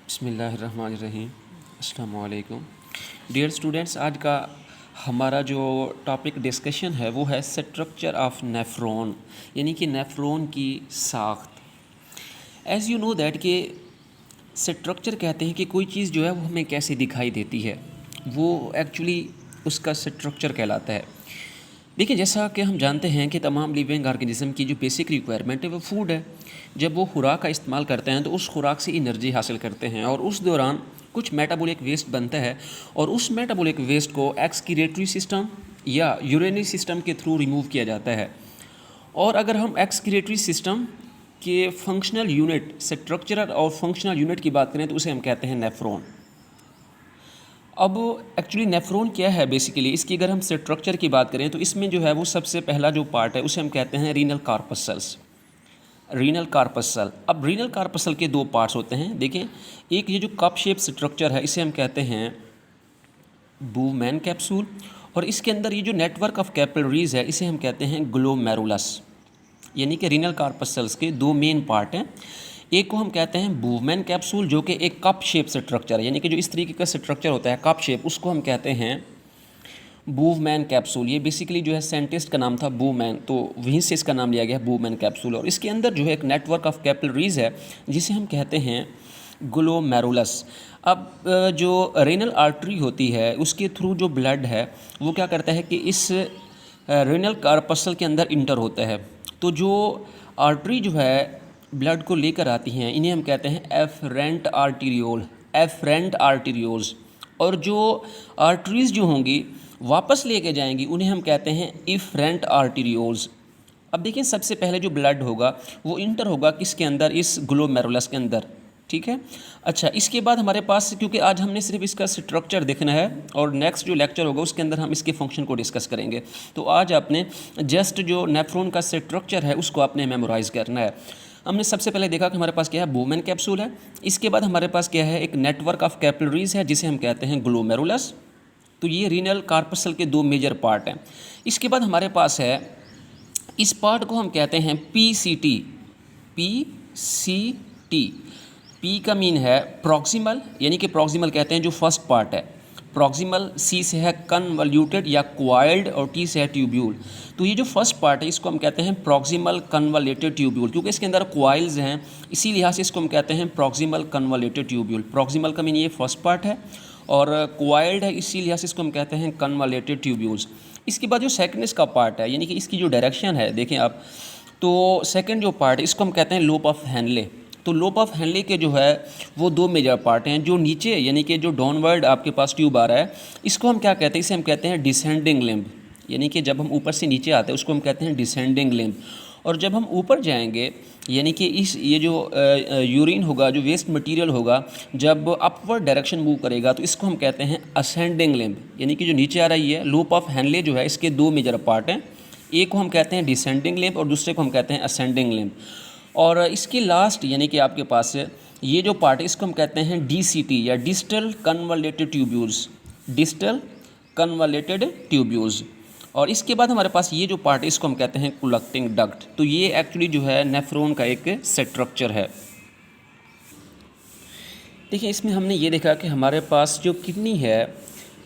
बिस्मिल्लाहिर्रहमानिर्रहीम। अस्सलाम वालेकुम डियर स्टूडेंट्स। आज का हमारा जो टॉपिक डिस्कशन है वो है स्ट्रक्चर ऑफ नेफ्रॉन, यानी कि नेफ्रॉन की साख्त। एज़ यू नो दैट कि स्ट्रक्चर कहते हैं कि कोई चीज़ जो है वो हमें कैसे दिखाई देती है, वो एक्चुअली उसका स्ट्रक्चर कहलाता है। देखिए, जैसा कि हम जानते हैं कि तमाम लिविंग ऑर्गेनिज्म की जो बेसिक रिक्वायरमेंट है वो फूड है। जब वो खुराक का इस्तेमाल करते हैं तो उस खुराक से एनर्जी हासिल करते हैं और उस दौरान कुछ मेटाबॉलिक वेस्ट बनता है और उस मेटाबॉलिक वेस्ट को एक्सक्रीटरी सिस्टम या यूरिनरी सिस्टम के थ्रू रिमूव किया जाता है। और अगर हम एक्सक्रीटरी सिस्टम के फंक्शनल यूनिट स्ट्रक्चरल और फंक्शनल यूनिट की बात करें तो उसे हम कहते हैं नेफ्रॉन। अब एक्चुअली नेफ्रॉन क्या है बेसिकली, इसकी अगर हम स्ट्रक्चर की बात करें तो इसमें जो है वो सबसे पहला जो पार्ट है उसे हम कहते हैं रीनल कार्पसल्स। Renal corpuscle. अब रीनल कार्पसल के दो पार्ट्स होते हैं। देखें, एक ये जो कप शेप स्ट्रक्चर है इसे हम कहते हैं बूवमैन कैप्सूल, और इसके अंदर ये जो नेटवर्क ऑफ कैपिलरीज है इसे हम कहते हैं ग्लोमेरुलस। यानी कि रीनल कार्पसल्स के दो मेन पार्ट हैं। एक को हम कहते हैं बूवमैन कैप्सूल जो कि एक कप शेप स्ट्रक्चर है, यानी कि जो इस तरीके का स्ट्रक्चर होता है कप शेप, उसको हम कहते हैं बूवमैन कैप्सूल। ये बेसिकली जो है साइंटिस्ट का नाम था बूवमैन, तो वहीं से इसका नाम लिया गया बूवमैन कैप्सूल। और इसके अंदर जो है एक नेटवर्क ऑफ कैपिलरीज है जिसे हम कहते हैं ग्लोमेरुलस। अब जो रेनल आर्टरी होती है उसके थ्रू जो ब्लड है वो क्या करता है कि इस रेनल कार्पसल के अंदर इंटर होता है। तो जो आर्टरी जो है ब्लड को लेकर आती हैं इन्हें हम कहते हैं एफरेंट आर्टीरियोल, एफरेंट आर्टीरियोल्स। और जो आर्टरीज जो होंगी वापस लेके जाएंगी उन्हें हम कहते हैं इफरेंट आर्टीरियोल्स। अब देखिए, सबसे पहले जो ब्लड होगा वो इंटर होगा किसके अंदर, इस ग्लोमेरुलस के अंदर। ठीक है। अच्छा, इसके बाद हमारे पास, क्योंकि आज हमने सिर्फ इसका स्ट्रक्चर देखना है और नेक्स्ट जो लेक्चर होगा उसके अंदर हम इसके फंक्शन को डिस्कस करेंगे, तो आज आपने जस्ट जो नेफ्रॉन का स्ट्रक्चर है उसको आपने मेमोराइज़ करना है। हमने सबसे पहले देखा कि हमारे पास क्या है, बूवमैन कैप्सूल है। इसके बाद हमारे पास क्या है, एक नेटवर्क ऑफ कैपिलरीज है जिसे हम कहते हैं ग्लोमेरुलस। तो ये रीनल कार्पसल के दो मेजर पार्ट हैं। इसके बाद हमारे पास है, इस पार्ट को हम कहते हैं पीसीटी। पीसीटी, पी का मीन है प्रॉक्सिमल, यानी कि प्रॉक्सिमल कहते हैं जो फर्स्ट पार्ट है प्रॉक्सिमल। सी से है कन्वल्यूटेड या क्वाइल्ड, और टी से है ट्यूब्यूल। तो ये जो फर्स्ट पार्ट है इसको हम कहते हैं प्रॉक्सिमल कन्वलेटेड ट्यूब्यूल, क्योंकि इसके अंदर क्वाइल्स हैं इसी लिहाज से इसको हम कहते हैं प्रॉक्सिमल कन्वलेटेड ट्यूब्यूल। प्रॉक्सिमल का मीन ये फर्स्ट पार्ट है और क्वाइल्ड है, इसी लिहाज से इसको हम कहते हैं कन्वलेटेड ट्यूब्यूल्स। इसके बाद जो सेकंड इसका पार्ट है, यानी कि इसकी जो डायरेक्शन है देखें आप, तो सेकंड जो पार्ट है इसको हम कहते हैं लोब ऑफ हेनले। तो लोब ऑफ हेनले के जो है वो दो मेजर पार्ट हैं। जो नीचे यानी कि जो डाउनवर्ड आपके पास ट्यूब आ रहा है इसको हम क्या कहते हैं, इसे हम कहते हैं डिसेंडिंग लिम्ब। यानी कि जब हम ऊपर से नीचे आते हैं उसको हम कहते हैं डिसेंडिंग लिम्ब। और जब हम ऊपर जाएंगे यानी कि ये जो यूरिन होगा, जो वेस्ट मटेरियल होगा, जब अपवर्ड डायरेक्शन मूव करेगा तो इसको हम कहते हैं असेंडिंग लिम्ब। यानी कि जो नीचे आ रही है लोब ऑफ हेनले जो है इसके दो मेजर पार्ट हैं। एक को हम कहते हैं डिसेंडिंग लिम्ब और दूसरे को हम कहते हैं असेंडिंग लिम्ब। और इसकी लास्ट यानी कि आपके पास ये जो पार्ट है इसको हम कहते हैं डीसीटी या distal convoluted tubules. Distal convoluted tubules. और इसके बाद हमारे पास ये जो पार्ट है इसको हम कहते हैं कलेक्टिंग डक्ट। तो ये एक्चुअली जो है नेफ्रॉन का एक स्ट्रक्चर है। देखिए, इसमें हमने ये देखा कि हमारे पास जो किडनी है,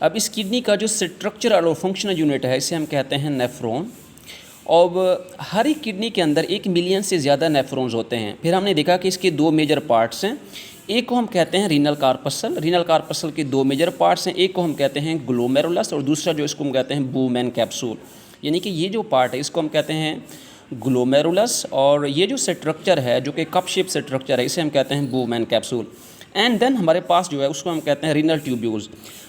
अब इस किडनी का जो स्ट्रक्चरल और फंक्शनल यूनिट है इसे हम कहते हैं नेफ्रॉन। और हर एक किडनी के अंदर 1 मिलियन से ज़्यादा नेफ्रॉन्स होते हैं। फिर हमने देखा कि इसके दो मेजर पार्ट्स हैं। एक को हम कहते हैं रीनल कार्पसल। रीनल कार्पसल के दो मेजर पार्ट्स हैं। एक को हम कहते हैं ग्लोमेरुलस और दूसरा जो इसको हम कहते हैं बूवमैन कैप्सूल। यानी कि ये जो पार्ट है इसको हम कहते हैं ग्लोमेरुलस और ये जो स्ट्रक्चर है जो कि कप शेप स्ट्रक्चर है इसे हम कहते हैं बूवमैन कैप्सूल। एंड देन हमारे पास जो है उसको हम कहते हैं रीनल ट्यूब्यूल्स।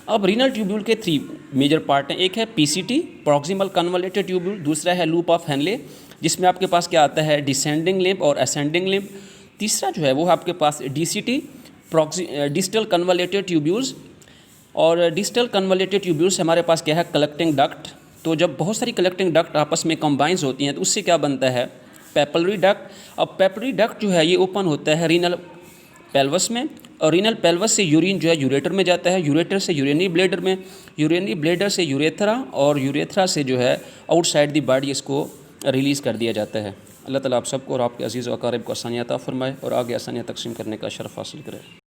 अब रीनल ट्यूब्यूल के 3 मेजर पार्ट हैं। एक है पीसीटी प्रॉक्सिमल कन्वलेटेड ट्यूब्यूल, दूसरा है लूप ऑफ हेनले जिसमें आपके पास क्या आता है डिसेंडिंग लिम्ब और असेंडिंग लिम्ब, तीसरा जो है वो आपके पास डीसीटी डिस्टल कन्वलेटेड ट्यूब्यूल्स। और डिस्टल कन्वलेटेड ट्यूब्यूल्स हमारे पास क्या है कलेक्टिंग डक्ट। तो जब बहुत सारी कलेक्टिंग डक्ट आपस में कंबाइंस होती हैं तो उससे क्या बनता है पेपिलरी डक्ट। अब पेपिलरी डक्ट जो है ये ओपन होता है रीनल पेल्वस में, और रीनल पेल्वस से यूरिन जो है यूरेटर में जाता है, यूरेटर से यूरिनरी ब्लैडर में, यूरिनरी ब्लैडर से यूरेथ्रा, और यूरेथ्रा से जो है आउटसाइड दी बॉडी इसको रिलीज़ कर दिया जाता है। अल्लाह ताला आप सबको और आपके अजीज़ व अकारिब को आसानियाँ अता फरमाए और आगे आसानियाँ तकसीम करने का शर्फ हासिल करे।